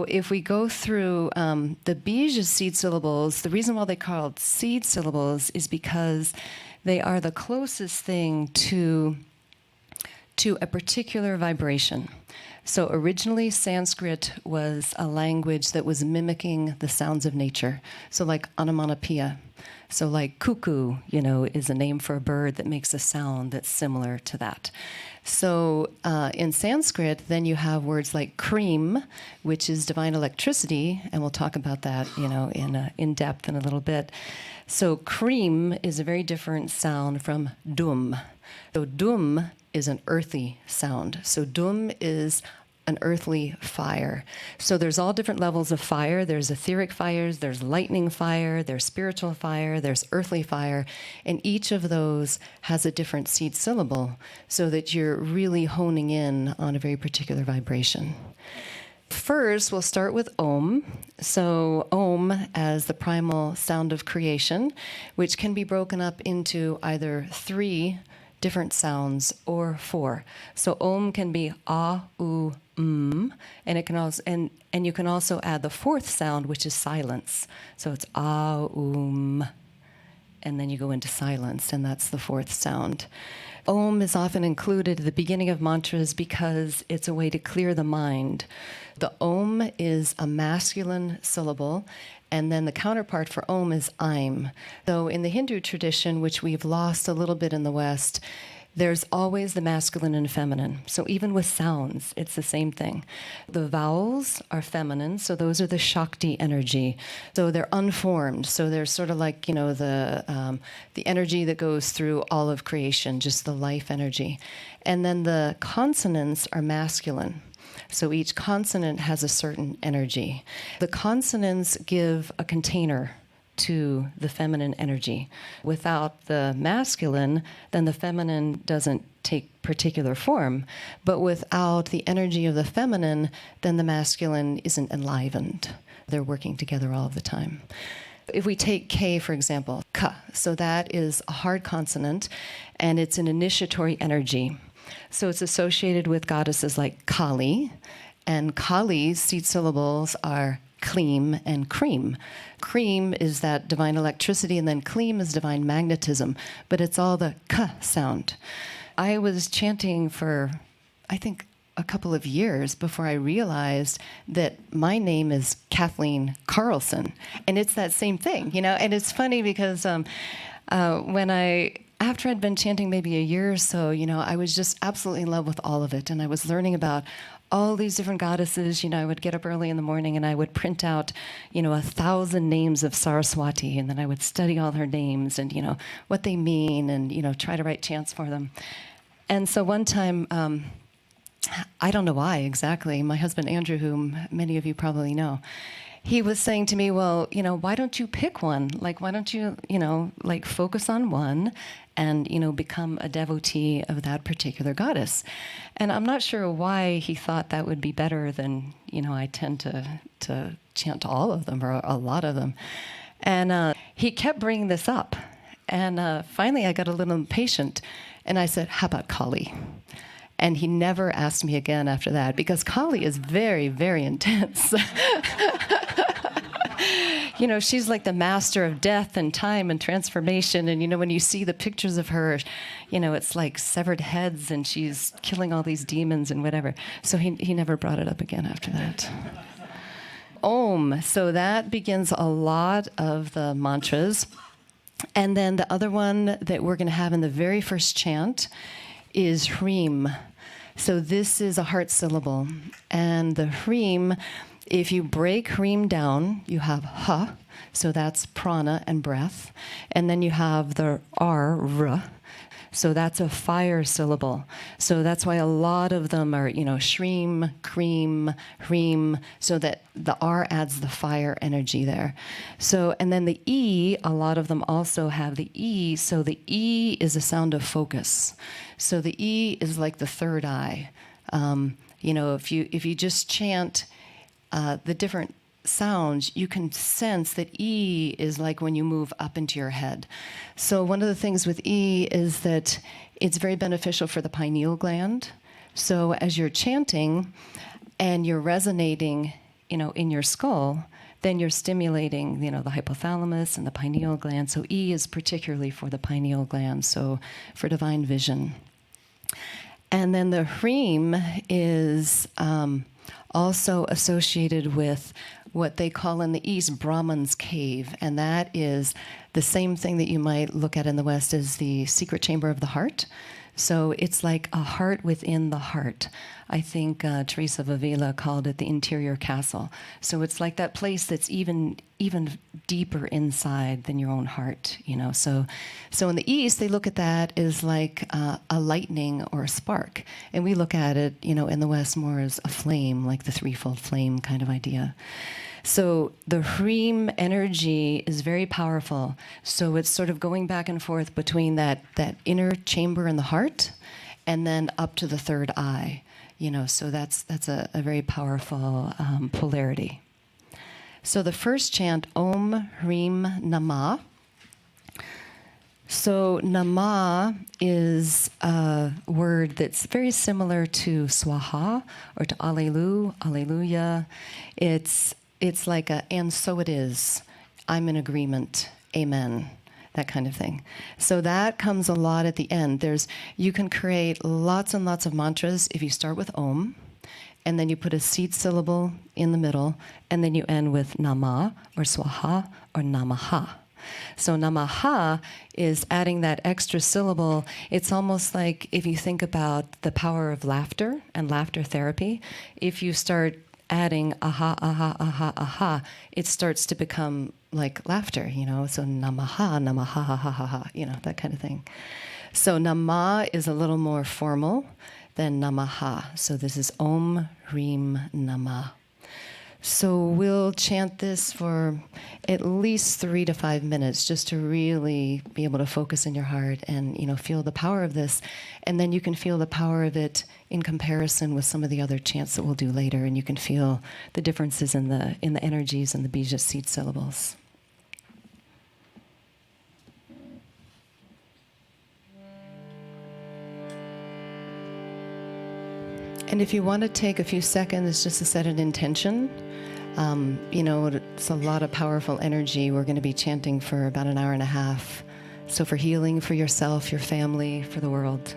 If we go through the bija seed syllables, the reason why they're called seed syllables is because they are the closest thing to a particular vibration. So originally, Sanskrit was a language that was mimicking the sounds of nature. So like onomatopoeia. So like cuckoo, is a name for a bird that makes a sound that's similar to that. So in Sanskrit, then you have words like hreem, which is divine electricity, and we'll talk about that, in depth in a little bit. So hreem is a very different sound from dum. So dum is an earthy sound. So dum is an earthly fire. So there's all different levels of fire. There's etheric fires, there's lightning fire, there's spiritual fire, there's earthly fire, and each of those has a different seed syllable so that you're really honing in on a very particular vibration. First, we'll start with Om. So Om as the primal sound of creation, which can be broken up into either 3 different sounds or 4. So Om can be A, U, and it can also and you can also add the 4th sound, which is silence. So it's A, and then you go into silence, and that's the 4th sound. Om is often included at the beginning of mantras because it's a way to clear the mind. The Om is a masculine syllable, and then the counterpart for Om is Aim. So in the Hindu tradition, which we've lost a little bit in the West, there's always the masculine and feminine. So even with sounds, it's the same thing. The vowels are feminine, so those are the Shakti energy. So they're unformed. So they're sort of like, the energy that goes through all of creation, just the life energy. And then the consonants are masculine. So each consonant has a certain energy. The consonants give a container to the feminine energy. Without the masculine, then the feminine doesn't take particular form. But without the energy of the feminine, then the masculine isn't enlivened. They're working together all of the time. If we take K, for example, Ka, so that is a hard consonant, and it's an initiatory energy. So it's associated with goddesses like Kali, and Kali's seed syllables are Kleem and Cream. Cream is that divine electricity, and then Kleem is divine magnetism, but it's all the K sound. I was chanting for, I think, a couple of years before I realized that my name is Kathleen Karlsen, and it's that same thing, And it's funny because after I'd been chanting maybe a year or so, I was just absolutely in love with all of it, and I was learning about all these different goddesses. I would get up early in the morning and I would print out, 1,000 names of Saraswati, and then I would study all her names and, what they mean and, try to write chants for them. And so one time, I don't know why exactly, my husband Andrew, whom many of you probably know, he was saying to me, well, why don't you pick one? Like, why don't you, focus on one and, become a devotee of that particular goddess? And I'm not sure why he thought that would be better than, I tend to chant all of them or a lot of them. And he kept bringing this up. And finally I got a little impatient and I said, how about Kali? And he never asked me again after that, because Kali is very, very intense. She's like the master of death and time and transformation. And, when you see the pictures of her, it's like severed heads and she's killing all these demons and whatever. So he never brought it up again after that. Om. So that begins a lot of the mantras. And then the other one that we're going to have in the very first chant is hreem. So this is a heart syllable. And the hreem, if you break hreem down, you have ha, so that's prana and breath. And then you have the r, so that's a fire syllable. So that's why a lot of them are, shreem, cream, hreem, so that the r adds the fire energy there. So, and then the e, a lot of them also have the e, so the e is a sound of focus. So the e is like the third eye. If you just chant the different sounds, you can sense that E is like when you move up into your head. So one of the things with E is that it's very beneficial for the pineal gland. So as you're chanting and you're resonating in your skull, then you're stimulating, the hypothalamus and the pineal gland. So E is particularly for the pineal gland, so for divine vision. And then the hreem is also associated with what they call in the East Brahman's cave, and that is the same thing that you might look at in the West as the secret chamber of the heart. So it's like a heart within the heart. I think Teresa of Avila called it the interior castle. So it's like that place that's even deeper inside than your own heart, So in the East, they look at that as like a lightning or a spark. And we look at it, in the West more as a flame, like the threefold flame kind of idea. So the hreem energy is very powerful. So it's sort of going back and forth between that inner chamber in the heart and then up to the third eye. So that's a very powerful polarity. So the first chant, Om Hrim Namah. So Nama is a word that's very similar to Swaha or to Alleluia. It's like and so it is, I'm in agreement, amen, that kind of thing. So that comes a lot at the end. You can create lots and lots of mantras if you start with Om, and then you put a seed syllable in the middle, and then you end with Nama or Swaha or Namaha. So Namaha is adding that extra syllable. It's almost like if you think about the power of laughter and laughter therapy, if you start adding aha, aha, aha, aha, it starts to become like laughter, so namaha, namaha, ha, ha, ha, ha, that kind of thing. So nama is a little more formal than namaha. So this is Om Hrim Namah. So we'll chant this for at least 3 to 5 minutes just to really be able to focus in your heart and, feel the power of this. And then you can feel the power of it in comparison with some of the other chants that we'll do later, and you can feel the differences in the energies and the bija seed syllables. And if you want to take a few seconds just to set an intention, it's a lot of powerful energy. We're going to be chanting for about an hour and a half. So for healing for yourself, your family, for the world.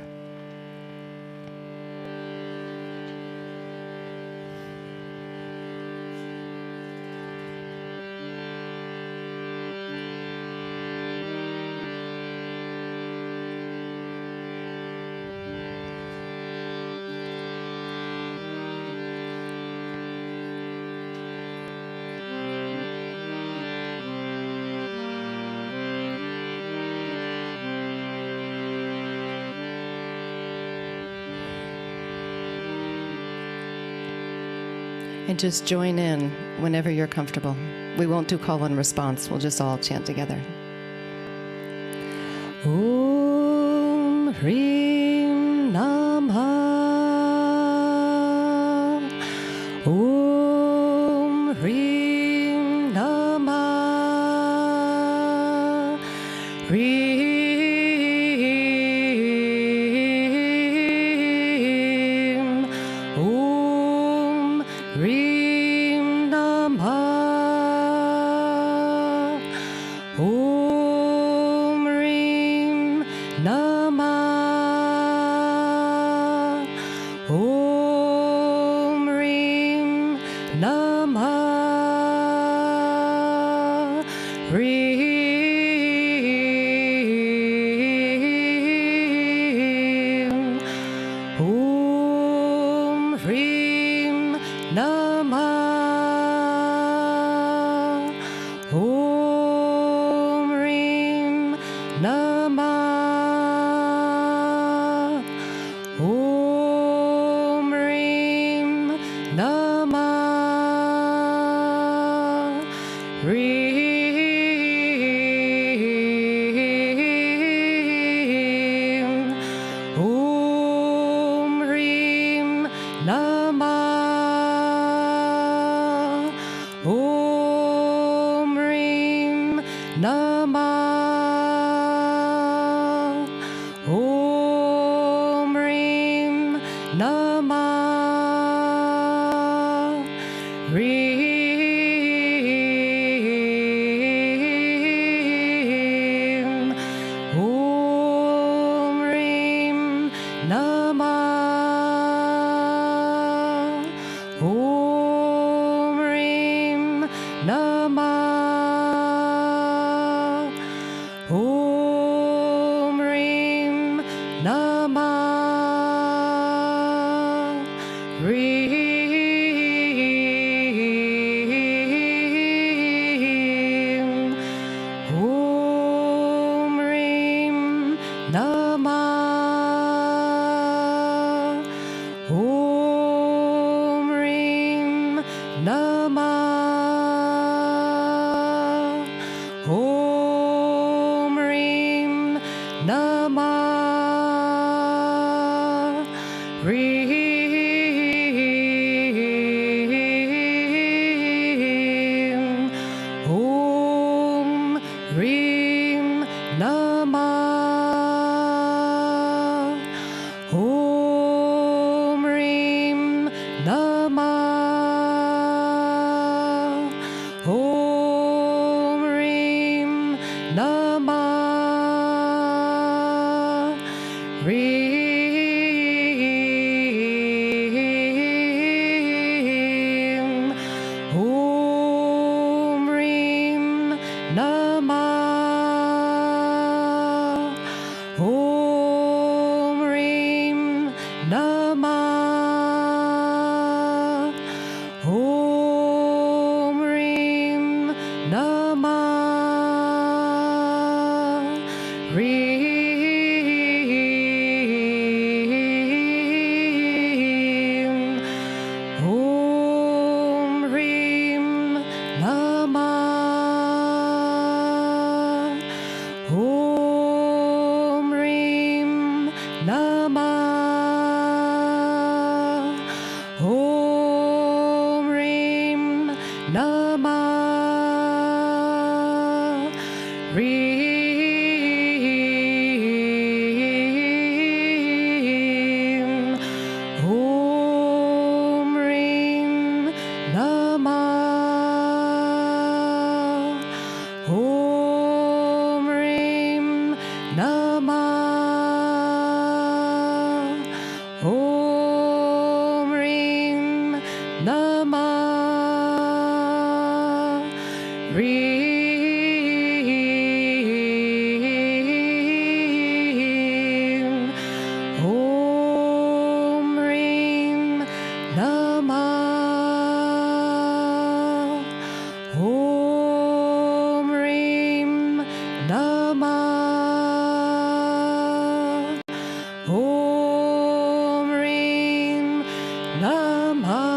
And just join in whenever you're comfortable. We won't do call and response. We'll just all chant together. Om Hrim Namah. Om Hrim Namah. Hrim. Om Hrim Namah. Om Hrim Namah. Om Hrim Namah. Hrim. Om Hrim Namah. Om Hrim Namah. Om Hrim Namah. Hrim. Om Hrim Namah. Om Hrim Namah. Om Hrim Namah. Hrim. Namah. Om Hrim Namah. Hrim. Om Hrim Namah. Om Hrim Namah. Om Hrim Namah. Hrim. Om Hrim Namah. Om Hrim Namah. Om Hrim Namah. Hrim. Om Hrim Namah. Om Hrim Namah. Om Hrim Namah. Hrim. Om Hrim Namah. Om Hrim Namah. Om Hrim Namah. Hrim. Om Hrim Namah. Om Hrim Namah. Om Hrim Namah. Hrim. Om Hrim Namah. Om Hrim Namah. Om Hrim Namah.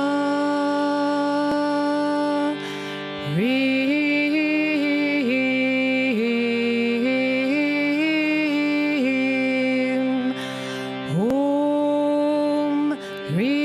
Hrim. Om Hrim